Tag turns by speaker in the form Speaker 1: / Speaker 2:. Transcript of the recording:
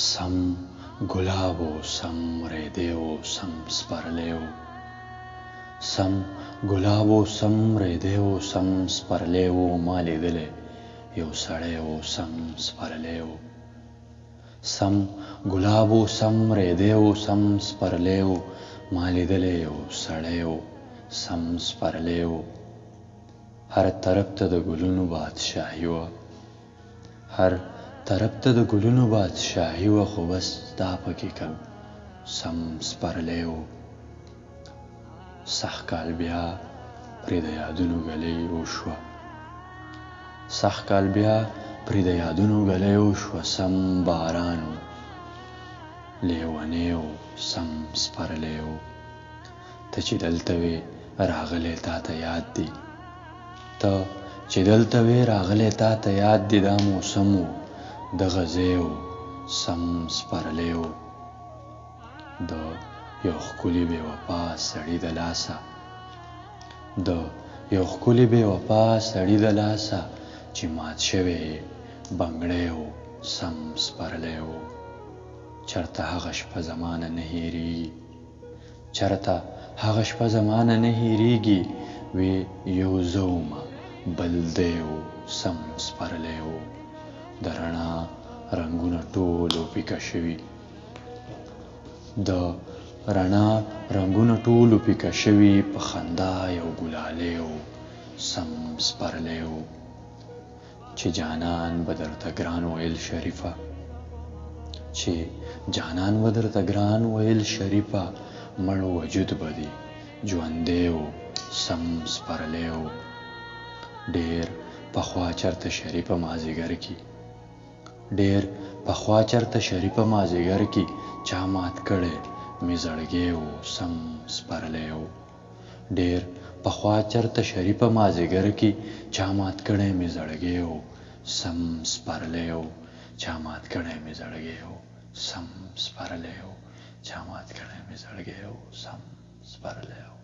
Speaker 1: सम गुलाबो सम रेदेवो सम स्परलेवो सम गुलाबो सम रेदेवो सम स्परलेवो ما لیدلې یو سړی و سم سپرلی و سم ګلابو سم ریدیو سم سپرلی و ما لیدلې یو سړی و سم سپرلی و هر طرف ته د ګلونو بادشاهي وه هر طرف ته د ګلونو بادشاهي وه خو بس دا پکې کم سم سپرلی و سخ کال بیا پرې د یادونو ګلۍ وشوه سخ کال بیا پرې د یادونو ګلۍ وشوه سم باران و لیونی و سم سپرلی و ته چې دلته وې راغلی تا ته یاد دی ته چې دلته وې راغلی تا ته یاد دی دا موسم و دغه ځای و سم سپرلی و د یو ښکلي بې وفا سړي د لاسه د یو ښکلي بې وفا سړي د لاسه چې مات شوی بنګړی و سم سپرلی و چرته هغه شپه زمانه نه هېرېږي چرته هغه شپه زمانه نه هېرېږي وی یو زه ومه بل دی و سم سپرلی و د رڼا رنګونه ټول پیکه شوي د رڼا رنګونه ټول پیکه شوي په خندا یو ګلالی و سم سپرلی و چې جانان به درته ګران ویل شریفه چې جانان به درته ګران ویل شریفه مړ وجود به دې ژوندی و سم سپرلی و ډېر پخوا چرته شریفه مازدیګر کې ډېر پخوا چرته شریفه مازدیګر کې چا مات کړی مې زړګی و سم سپرلی و ډېر پخوا چرته شریفه مازدیګر کې چا مات کړی مې زړګی و سم سپرلی و چا مات کړی مې زړګی و سم سپرلی و چا مات کړی مې زړګی و سم سپرلی و